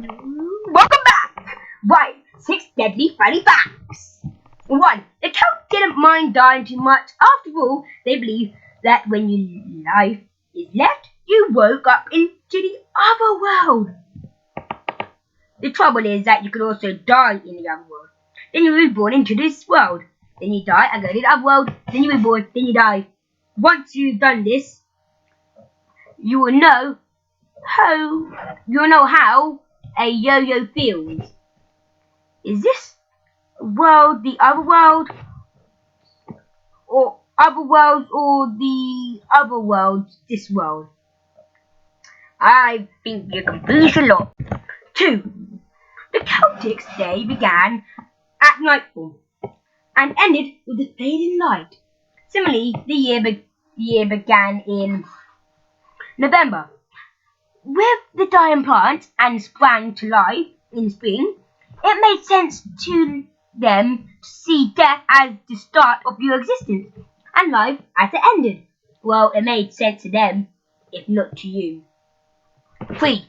Welcome back! Right, 6 deadly funny facts. 1. The Celts didn't mind dying too much. After all, they believed that when your life is left, you woke up into the other world. The trouble is that you could also die in the other world. Then you were reborn into this world. Then you die and go to the other world. Then you were born. Then you die. Once you've done this, you will know how a yo-yo feels. Is this world the other world, or other worlds, or the other worlds this world? I think you're confused a lot. 2. The Celtic day began at nightfall and ended with the fading light. Similarly, the year began in November. With the dying plants and sprang to life in spring, it made sense to them to see death as the start of your existence and life as it ended. Well, it made sense to them, if not to you. 3.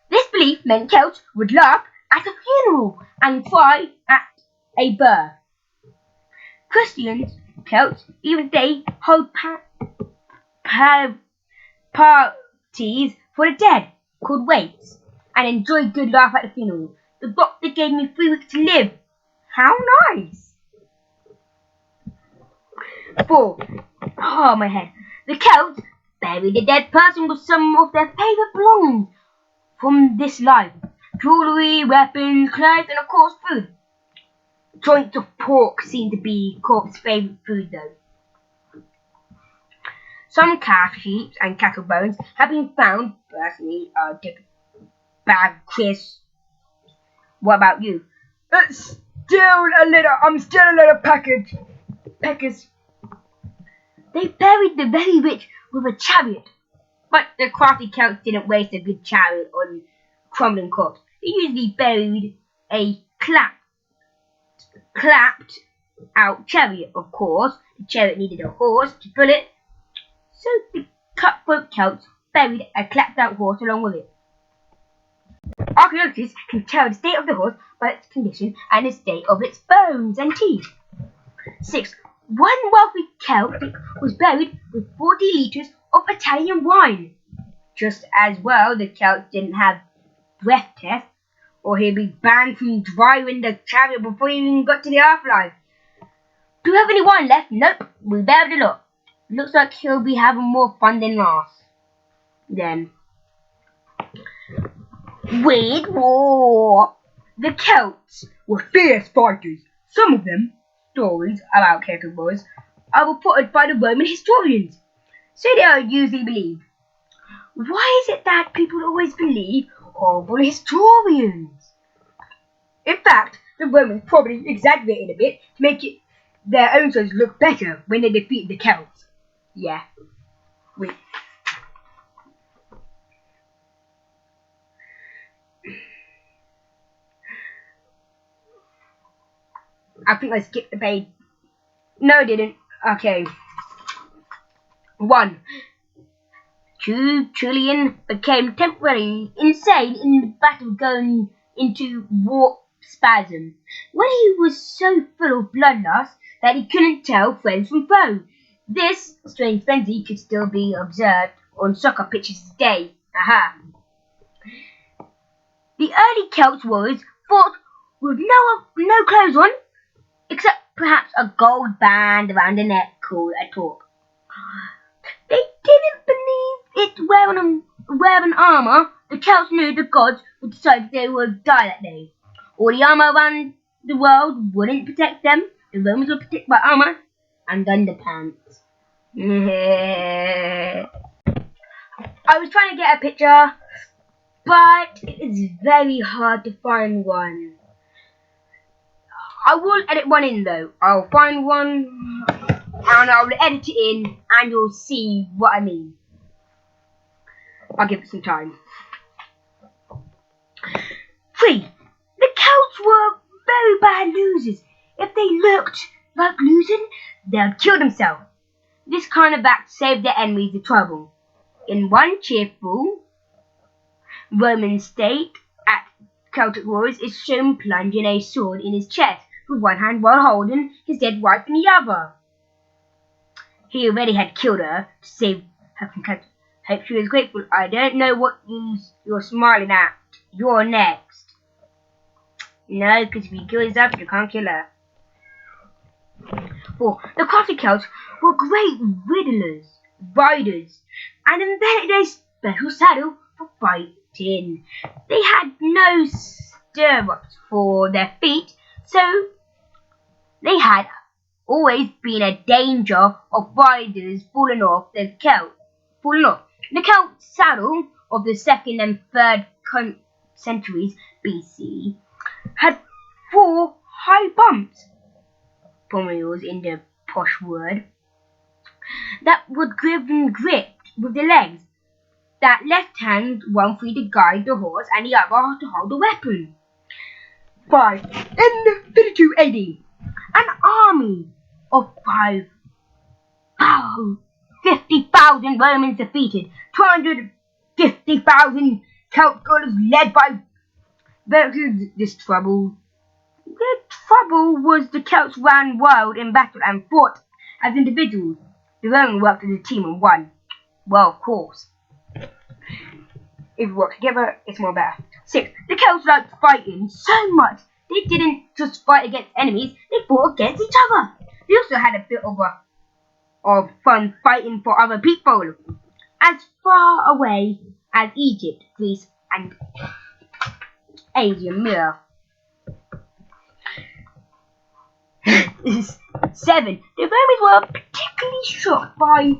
This belief meant Celts would laugh at a funeral and cry at a birth. Christians, Celts, even they hold parties for the dead, called wakes, and enjoy good laugh at the funeral. The doctor gave me 3 weeks to live. How nice! 4. Oh, my head. The Celts buried the dead person with some of their favourite belongings from this life. Jewellery, weapons, clothes, and of course food. Joints of pork seem to be corpse's favourite food though. Some calf, sheep, and cattle bones have been found. Personally, I'll take a bag of crisps. What about you? I'm still a little peckers. They buried the very rich with a chariot. But the crafty Celts didn't waste a good chariot on crumbling corpse. They usually buried a clapped out chariot, of course. The chariot needed a horse to pull it. So the cutthroat Celts buried a clapped out horse along with it. Archaeologists can tell the state of the horse by its condition and the state of its bones and teeth. 6. One wealthy Celtic was buried with 40 litres of Italian wine. Just as well, the Celts didn't have breath tests, or he'd be banned from driving the chariot before he even got to the afterlife. Do you have any wine left? Nope, we buried a lot. Looks like he'll be having more fun than last. Then. Weird War. The Celts were fierce fighters. Some of them, stories about Celtic wars, are reported by the Roman historians, so they are usually believed. Why is it that people always believe horrible historians? In fact, the Romans probably exaggerated a bit to make their own stories look better when they defeated the Celts. Yeah. Wait. I think I skipped the page. No, I didn't. Okay. 1. Julian became temporarily insane in the battle, going into war spasm when he was so full of bloodlust that he couldn't tell friends from foe. This strange frenzy could still be observed on soccer pitches today. Aha! The early Celts warriors fought with no clothes on, except perhaps a gold band around the neck called a torque. They didn't believe it wearing armour. The Celts knew the gods would decide they would die that day. All the armour around the world wouldn't protect them. The Romans were protected by armour and underpants. I was trying to get a picture, but it's very hard to find one. I will edit one in though. I'll find one and I'll edit it in and you'll see what I mean. I'll give it some time. 3. The Celts were very bad losers. If they looked like losing, they'd kill themselves. This kind of act saved their enemies the trouble. In one cheerful Roman state at Celtic warriors is shown plunging a sword in his chest with one hand while holding his dead wife in the other. He already had killed her to save her from capture. Hope she was grateful. I don't know what you're smiling at. You're next. No, because if you kill yourself, you can't kill her. 4. The crafty Celts were great riddlers, riders, and invented a special saddle for fighting. They had no stirrups for their feet, so they had always been a danger of riders falling off. The Celt saddle of the 2nd and 3rd centuries BC had 4 high bumps, pommels in the posh word, that were gripped with the legs. That left hand one free to guide the horse and the other to hold the weapon. 5. In 32 AD, an army of 50,000 Romans defeated 250,000 Celt guerrillas led by the trouble was the Celts ran wild in battle and fought as individuals. The Romans worked as a team and won. Well, of course. If we work together, it's more better. 6. The Celts liked fighting so much they didn't just fight against enemies, they fought against each other. They also had a bit of fun fighting for other people. As far away as Egypt, Greece, and Asia Minor. 7. The Romans were particularly shocked by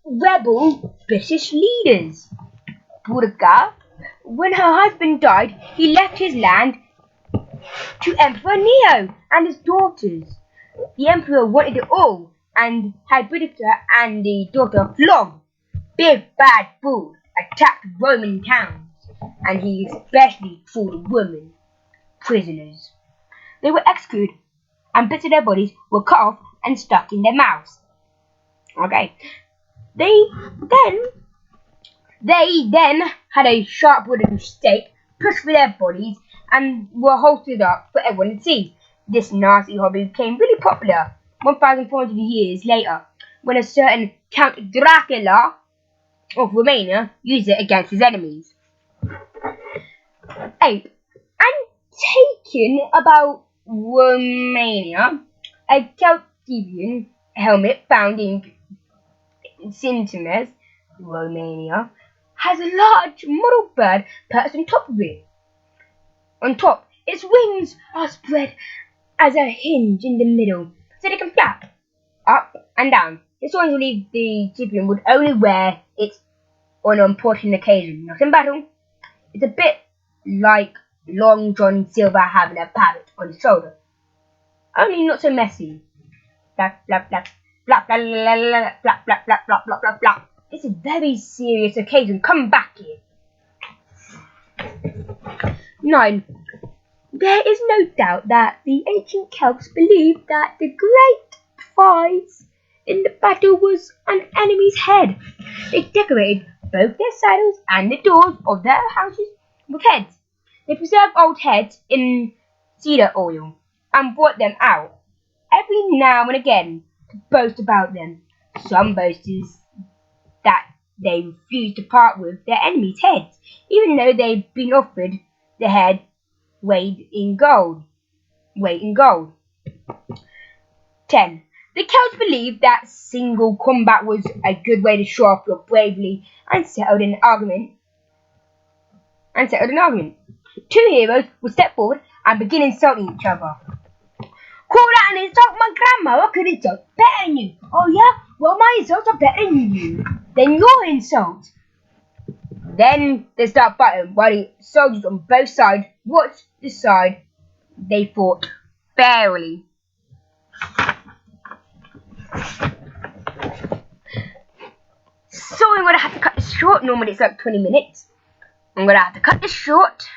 rebel British leaders. Burga, when her husband died, he left his land to Emperor Nero and his daughters. The emperor wanted it all and had Boudicca and the daughter flogged. Big bad bulls attacked Roman towns, and he especially threw women prisoners. They were executed, and bits of their bodies were cut off and stuck in their mouths. Okay. They then had a sharp wooden stake pushed through their bodies and were hoisted up for everyone to see. This nasty hobby became really popular 1,400 years later, when a certain Count Dracula of Romania used it against his enemies. 8. And taking about Romania, a Celtian helmet found in Sintimes, Romania, has a large model bird perched on top of it. On top, its wings are spread as a hinge in the middle, so they can flap up and down. Historically, the Cyprian would only wear it on an important occasion, not in battle. It's a bit like Long John Silver having a parrot on his shoulder, only not so messy. Flap, flap, flap, flap, flap, flap, flap, flap, flap, flap, flap, flap. It's a very serious occasion. Come back here. 9. There is no doubt that the ancient Celts believed that the great prize in the battle was an enemy's head. They decorated both their saddles and the doors of their houses with heads. They preserved old heads in cedar oil and brought them out every now and again to boast about them. Some boasted that they refused to part with their enemies' heads, even though they'd been offered the head weight in gold. 10. The Celts believed that single combat was a good way to show off your bravery and settled an argument. 2 heroes would step forward and begin insulting each other. Call that an insult? My grandmother could insult better than you. Oh yeah? Well, my insults are better than you. Then your insult. Then they start fighting while the soldiers on both sides watched the side they fought fairly. So I'm going to have to cut this short. Normally it's like 20 minutes. I'm going to have to cut this short.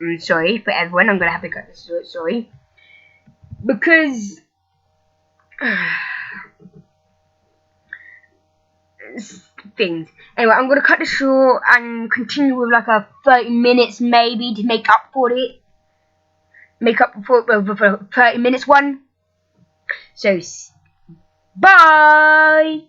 I'm sorry for everyone. I'm going to have to cut this short. Sorry. Because things. Anyway, I'm gonna cut this short and continue with like a 30 minutes maybe to make up for it. Make up for 30 minutes one. So, bye!